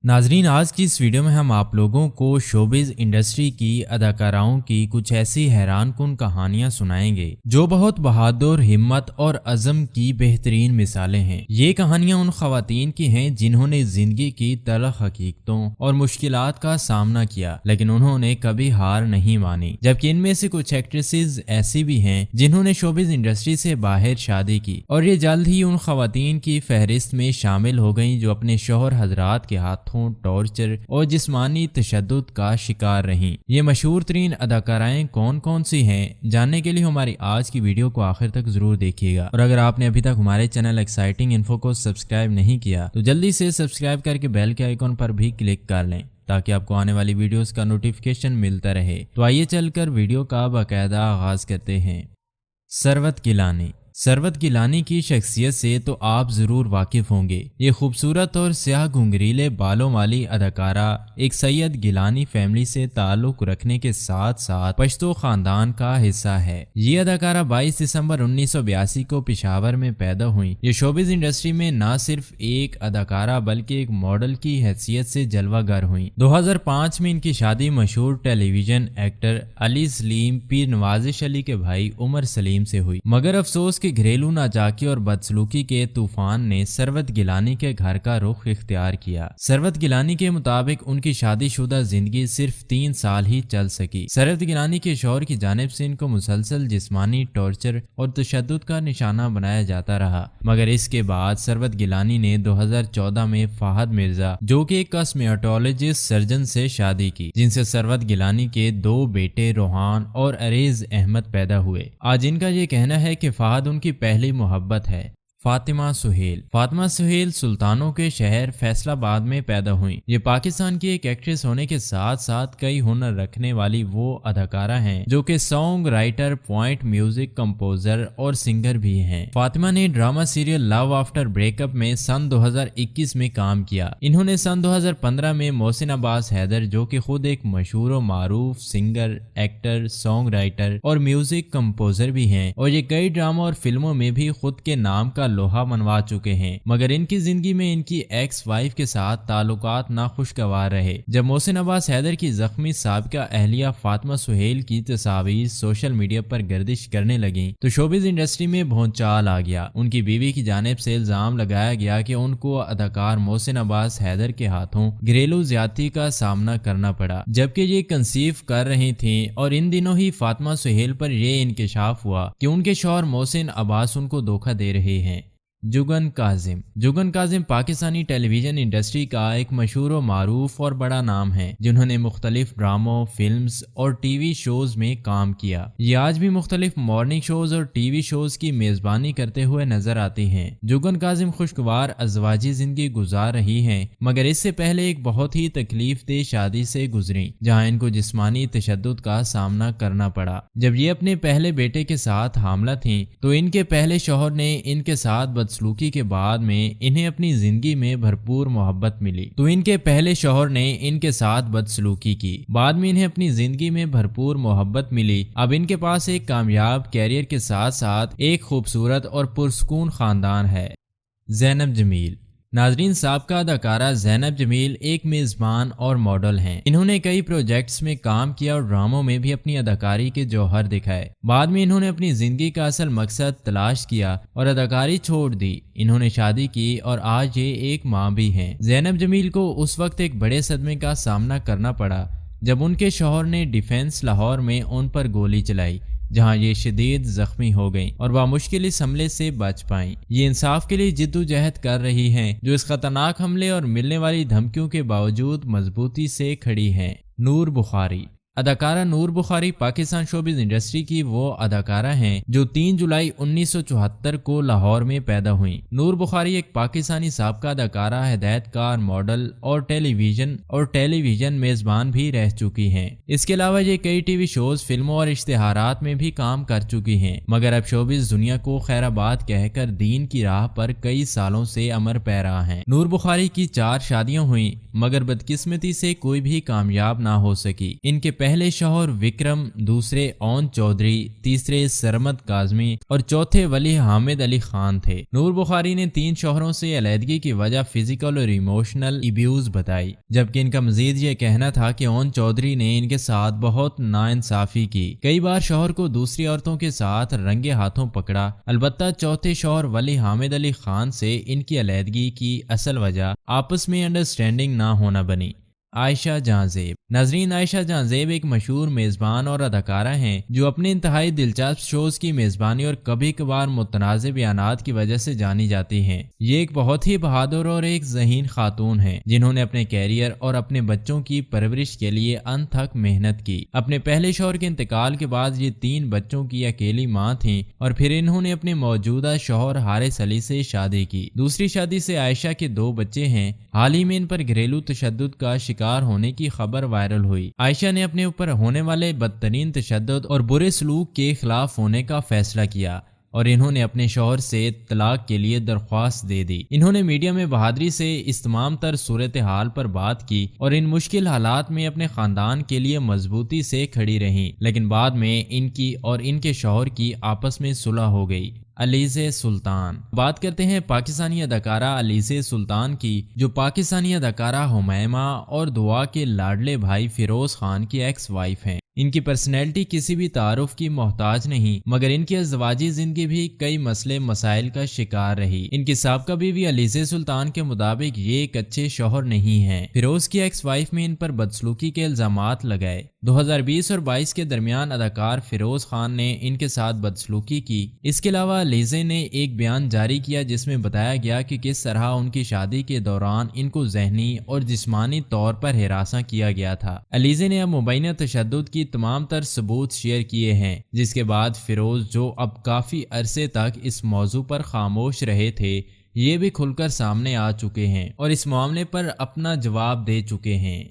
ناظرین، آج کی اس ویڈیو میں ہم آپ لوگوں کو شوبز انڈسٹری کی اداکاراؤں کی کچھ ایسی حیران کن کہانیاں سنائیں گے جو بہت بہادر، ہمت اور عزم کی بہترین مثالیں ہیں۔ یہ کہانیاں ان خواتین کی ہیں جنہوں نے زندگی کی تلخ حقیقتوں اور مشکلات کا سامنا کیا، لیکن انہوں نے کبھی ہار نہیں مانی۔ جبکہ ان میں سے کچھ ایکٹریسز ایسی بھی ہیں جنہوں نے شوبز انڈسٹری سے باہر شادی کی، اور یہ جلد ہی ان خواتین کی فہرست میں شامل ہو گئیں جو اپنے شوہر حضرات کے ہاتھ ٹارچر اور جسمانی تشدد کا شکار رہیں۔ یہ مشہور ترین اداکارائیں کون کون سی ہیں، جاننے کے لیے ہماری آج کی ویڈیو کو آخر تک ضرور دیکھیے گا، اور اگر آپ نے ابھی تک ہمارے چینل ایکسائٹنگ انفو کو سبسکرائب نہیں کیا تو جلدی سے سبسکرائب کر کے بیل کے آئیکن پر بھی کلک کر لیں تاکہ آپ کو آنے والی ویڈیوز کا نوٹیفیکیشن ملتا رہے۔ تو آئیے چل کر ویڈیو کا باقاعدہ آغاز کرتے ہیں۔ ثروت گیلانی۔ ثروت گیلانی کی شخصیت سے تو آپ ضرور واقف ہوں گے۔ یہ خوبصورت اور سیاہ گھنگریلے بالوں والی اداکارہ ایک سید گیلانی فیملی سے تعلق رکھنے کے ساتھ ساتھ پشتو خاندان کا حصہ ہے۔ یہ اداکارہ 22 دسمبر 1982 کو پشاور میں پیدا ہوئی۔ یہ شوبز انڈسٹری میں نہ صرف ایک اداکارہ بلکہ ایک ماڈل کی حیثیت سے جلوہ گر ہوئیں۔ 2005 میں ان کی شادی مشہور ٹیلی ویژن ایکٹر علی سلیم پیر نوازش علی کے بھائی عمر سلیم سے ہوئی، مگر افسوس کہ گھریلو ناچاکی اور بدسلوکی کے طوفان نے ثروت گیلانی کے گھر کا رخ اختیار کیا۔ ثروت گیلانی کے مطابق ان کی شادی شدہ زندگی صرف 3 سال ہی چل سکی۔ ثروت گیلانی کے شوہر کی جانب سے ان کو مسلسل جسمانی ٹارچر اور تشدد کا نشانہ بنایا جاتا رہا، مگر اس کے بعد ثروت گیلانی نے 2014 میں فہد مرزا جو کہ ایک کاسمیٹولوجسٹ سرجن سے شادی کی، جن سے ثروت گیلانی کے 2 بیٹے روحان اور عریض احمد پیدا ہوئے۔ آج ان کا یہ کہنا ہے کہ فہد ان کی پہلی محبت ہے۔ فاطمہ سہیل۔ فاطمہ سہیل سلطانوں کے شہر فیصل آباد میں پیدا ہوئیں۔ یہ پاکستان کی ایک ایکٹریس ہونے کے ساتھ ساتھ کئی ہنر رکھنے والی وہ اداکارہ ہیں جو کہ song writer, point music composer اور سنگر بھی ہیں۔ فاطمہ نے ڈرامہ سیریل لو آفٹر بریک اپ میں سن 2021 میں کام کیا۔ انہوں نے سن 2015 میں محسن عباس حیدر جو کہ خود ایک مشہور و معروف سنگر، ایکٹر، سانگ رائٹر اور میوزک کمپوزر بھی ہیں، اور یہ کئی ڈراموں اور فلموں میں بھی خود کے نام کا لوہا منوا چکے ہیں، مگر ان کی زندگی میں ان کی ایکس وائف کے ساتھ تعلقات ناخوشگوار رہے۔ جب محسن عباس حیدر کی زخمی سابقہ اہلیہ فاطمہ سہیل کی تصاویر سوشل میڈیا پر گردش کرنے لگیں تو شوبز انڈسٹری میں بھونچال آ گیا۔ ان کی بیوی کی جانب سے الزام لگایا گیا کہ ان کو اداکار محسن عباس حیدر کے ہاتھوں گھریلو زیادتی کا سامنا کرنا پڑا جبکہ یہ کنسیو کر رہی تھیں، اور ان دنوں ہی فاطمہ سہیل پر یہ انکشاف ہوا کہ ان کے شوہر محسن عباس ان کو دھوکہ دے رہے ہیں۔ جگن کاظم۔ جگن کاظم پاکستانی ٹیلی ویژن انڈسٹری کا ایک مشہور و معروف اور بڑا نام ہے، جنہوں نے مختلف ڈراموں، فلمز اور ٹی وی شوز میں کام کیا۔ یہ آج بھی مختلف مارننگ شوز اور ٹی وی شوز کی میزبانی کرتے ہوئے نظر آتی ہیں۔ جگن کاظم خوشگوار ازواجی زندگی گزار رہی ہیں، مگر اس سے پہلے ایک بہت ہی تکلیف دہ شادی سے گزریں جہاں ان کو جسمانی تشدد کا سامنا کرنا پڑا۔ جب یہ اپنے پہلے بیٹے کے ساتھ حاملہ تھیں تو ان کے پہلے شوہر نے ان کے ساتھ بدسلوکی کے بعد میں انہیں اپنی زندگی میں بھرپور محبت ملی تو ان کے پہلے شوہر نے ان کے ساتھ بدسلوکی کی، بعد میں انہیں اپنی زندگی میں بھرپور محبت ملی۔ اب ان کے پاس ایک کامیاب کیریئر کے ساتھ ساتھ ایک خوبصورت اور پرسکون خاندان ہے۔ زینب جمیل۔ ناظرین، سابقہ اداکارہ زینب جمیل ایک میزبان اور ماڈل ہیں۔ انہوں نے کئی پروجیکٹس میں کام کیا اور ڈراموں میں بھی اپنی اداکاری کے جوہر دکھائے۔ بعد میں انہوں نے اپنی زندگی کا اصل مقصد تلاش کیا اور اداکاری چھوڑ دی۔ انہوں نے شادی کی اور آج یہ ایک ماں بھی ہیں۔ زینب جمیل کو اس وقت ایک بڑے صدمے کا سامنا کرنا پڑا جب ان کے شوہر نے ڈیفنس لاہور میں ان پر گولی چلائی، جہاں یہ شدید زخمی ہو گئیں اور بامشکل اس حملے سے بچ پائیں۔ یہ انصاف کے لیے جدوجہد کر رہی ہیں، جو اس خطرناک حملے اور ملنے والی دھمکیوں کے باوجود مضبوطی سے کھڑی ہیں۔ نور بخاری۔ اداکارہ نور بخاری پاکستان شوبز انڈسٹری کی وہ اداکارہ ہیں جو 3 جولائی 1974 کو لاہور میں پیدا ہوئیں۔ نور بخاری ایک پاکستانی سابقہ اداکارہ، ہدایت کار، ماڈل اور ٹیلی ویژن میزبان بھی رہ چکی ہیں۔ اس کے علاوہ یہ کئی ٹی وی شوز، فلموں اور اشتہارات میں بھی کام کر چکی ہیں، مگر اب شوبز دنیا کو خیر آباد کہہ کر دین کی راہ پر کئی سالوں سے امر پیرا ہیں۔ نور بخاری کی 4 شادیاں ہوئیں، مگر بدقسمتی سے کوئی بھی کامیاب نہ ہو سکی۔ ان کے पहले शौहर विक्रम, दूसरे ओन चौधरी, तीसरे सरमद काजमी और चौथे वली हामिद अली खान थे। नूर बुखारी ने 3 शौहरों से अलहदगी की वजह फिजिकल और इमोशनल अब्यूज बताई, जबकि इनका मजीद ये कहना था कि ओन चौधरी ने इनके साथ बहुत नाइंसाफी की, कई बार शौहर को दूसरी औरतों के साथ रंगे हाथों पकड़ा। अलबत्ता चौथे शौहर वली हामिद अली खान से इनकी अलहदगी की असल वजह आपस में अंडरस्टैंडिंग ना होना बनी। आयशा जहां ज़ेब। नाजरीन, आयशा जहां ज़ेब एक मशहूर मेज़बान और अदाकारा हैं जो अपने इंतहाई दिलचस्प शोज़ की मेज़बानी और कभी कभार मुतनाज़ बयानात की वजह से जानी जाती हैं। ये एक बहुत ही बहादुर और एक ज़हीन खातून हैं जिन्होंने अपने कैरियर और अपने बच्चों की परवरिश के लिए अनथक मेहनत की। अपने पहले शौहर के इंतकाल के बाद ये 3 बच्चों की अकेली माँ थीं और फिर इन्होंने अपने मौजूदा शौहर हारिस अली से शादी की। दूसरी शादी से आयशा के 2 बच्चे हैं। हाल ही में इन पर घरेलू तशद्दुद का शिकार होने की खबर वायरल हुई। आयशा ने अपने ऊपर होने वाले बदतरीन तशद्दुद और बुरे सलूक के खिलाफ होने का फैसला किया और इन्होंने अपने शौहर से तलाक के लिए दरख्वास्त दे दी। इन्होंने मीडिया में बहादुरी से इस तमाम तर सूरत हाल पर बात की और इन मुश्किल हालात में अपने खानदान के लिए मजबूती से खड़ी रहीं, लेकिन बाद में इनकी और इनके शौहर की आपस में सुलह हो गई। अलीज़े सुल्तान। बात करते हैं पाकिस्तानी अदाकारा अलीज़े सुल्तान की, जो पाकिस्तानी अदाकारा हुमैमा और दुआ के लाडले भाई फिरोज खान की एक्स वाइफ हैं। इनकी पर्सनैलिटी किसी भी तारुफ की मोहताज नहीं, मगर इनकी अज़वाजी जिंदगी भी कई मसले मसाइल का शिकार रही। इनकी साबका बीवी अलीज़े सुल्तान के मुताबिक ये एक अच्छे शौहर नहीं हैं। फिरोज की एक्स वाइफ में इन पर बदसलूकी के इल्जामात लगाए। 2020 और 22 के दरमियान अदाकार फिरोज खान ने इनके साथ बदसलूकी की। इसके अलावा अलीज़े ने एक बयान जारी किया जिसमें बताया गया कि किस तरह उनकी शादी के दौरान इनको जहनी और जिस्मानी तौर पर हिरासा किया गया था। अलीज़े ने अब मुबैना तशद्दुद की तमाम तर सबूत शेयर किए हैं, जिसके बाद फिरोज, जो अब काफी अरसे तक इस मौजू पर खामोश रहे थे, ये भी खुलकर सामने आ चुके हैं और इस मामले पर अपना जवाब दे चुके हैं।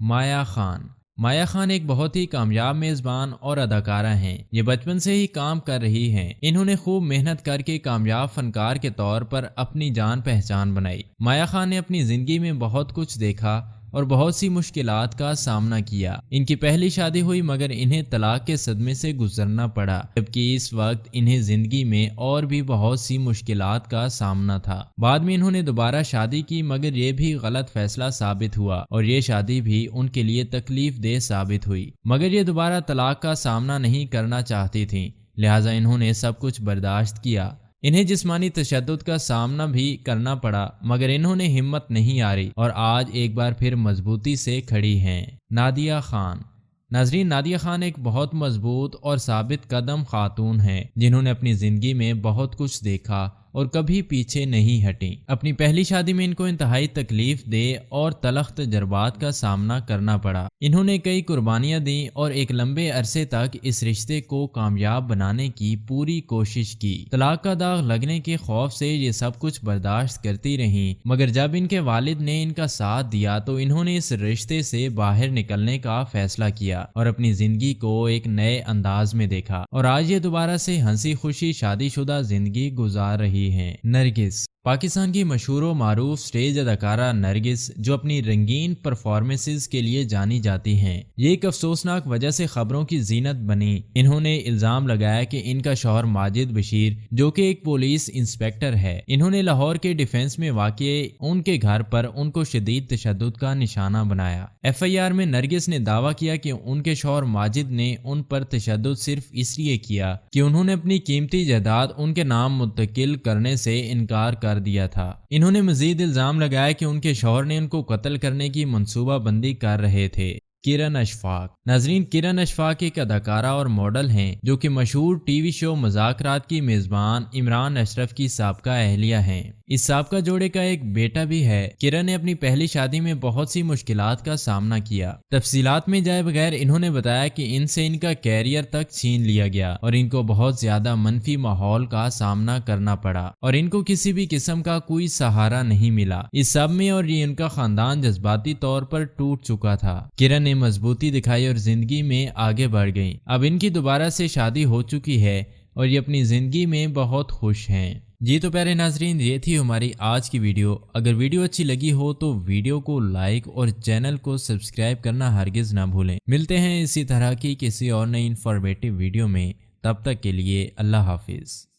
माया खान। माया खान एक बहुत ही कामयाब मेज़बान और अदाकारा हैं। ये बचपन से ही काम कर रही हैं। इन्होंने खूब मेहनत करके कामयाब फनकार के तौर पर अपनी जान पहचान बनाई। माया खान ने अपनी जिंदगी में बहुत कुछ देखा और बहुत सी मुश्किलात का सामना किया। इनकी पहली शादी हुई मगर इन्हें तलाक के सदमे से गुजरना पड़ा, जबकि इस वक्त इन्हें जिंदगी में और भी बहुत सी मुश्किलात का सामना था। बाद में इन्होंने दोबारा शादी की मगर ये भी गलत फैसला साबित हुआ और ये शादी भी उनके लिए तकलीफ देह साबित हुई। मगर ये दोबारा तलाक का सामना नहीं करना चाहती थीं, लिहाजा इन्होंने सब कुछ बर्दाश्त किया। इन्हें जिस्मानी तशद्दुद का सामना भी करना पड़ा मगर इन्होंने हिम्मत नहीं हारी और आज एक बार फिर मजबूती से खड़ी हैं। नादिया खान। नाजरीन, नादिया खान एक बहुत मजबूत और साबित कदम खातून हैं जिन्होंने अपनी जिंदगी में बहुत कुछ देखा और कभी पीछे नहीं हटी। अपनी पहली शादी में इनको इंतहाई तकलीफ दे और तलख तजर्बात का सामना करना पड़ा। इन्होंने कई कुर्बानियां दी और एक लंबे अरसे तक इस रिश्ते को कामयाब बनाने की पूरी कोशिश की। तलाक का दाग लगने के खौफ से ये सब कुछ बर्दाश्त करती रहीं, मगर जब इनके वालिद ने इनका साथ दिया तो इन्होंने इस रिश्ते से बाहर निकलने का फैसला किया और अपनी जिंदगी को एक नए अंदाज में देखा और आज ये दोबारा से हंसी खुशी शादीशुदा जिंदगी गुजार रही हैं। नरगिस। पाकिस्तान की मशहूर व मारूफ स्टेज अदाकारा नरगिस, जो अपनी रंगीन परफॉर्मेंसेस के लिए जानी जाती हैं, ये एक अफसोसनाक वजह से खबरों की जीनत बनी। इन्होंने इल्जाम लगाया कि इनका शौहर माजिद बशीर, जो कि एक पुलिस इंस्पेक्टर है, इन्होंने लाहौर के डिफेंस में वाक़े उनके घर पर उनको शदीद तशद्दुद का निशाना बनाया। FIR में नरगिस ने दावा किया कि उनके शौहर माजिद ने उन पर तशद्दुद सिर्फ इसलिए किया कि उन्होंने अपनी कीमती जायदाद उनके नाम मुंतकिल करने से इनकार कर दिया था। इन्होंने मजीद इल्जाम लगाया कि उनके शौहर ने उनको कत्ल करने की मंसूबाबंदी कर रहे थे। किरण अशफाक। नाजरीन, किरण अशफाक एक अदाकारा और मॉडल हैं जो कि मशहूर टीवी शो मज़ाकरात की मेज़बान इमरान अशरफ की साबका अहलिया हैं। इस साबका जोड़े का एक बेटा भी है। किरण ने अपनी पहली शादी में बहुत सी मुश्किलात का सामना किया। तफसीलात में जाए बगैर इन्होंने बताया कि इनसे इनका कैरियर तक छीन लिया गया और इनको बहुत ज्यादा मनफी माहौल का सामना करना पड़ा और इनको किसी भी किस्म का कोई सहारा नहीं मिला इस सब में, और ये इनका खानदान जज्बाती तौर पर टूट चुका था। किरण ने मजबूती दिखाई और जिंदगी में आगे बढ़ गई। अब इनकी दोबारा से शादी हो चुकी है और ये अपनी जिंदगी में बहुत खुश हैं। جی تو پیارے ناظرین، یہ تھی ہماری آج کی ویڈیو۔ اگر ویڈیو اچھی لگی ہو تو ویڈیو کو لائک اور چینل کو سبسکرائب کرنا ہرگز نہ بھولیں۔ ملتے ہیں اسی طرح کی کسی اور نئی انفارمیٹیو ویڈیو میں، تب تک کے لیے اللہ حافظ۔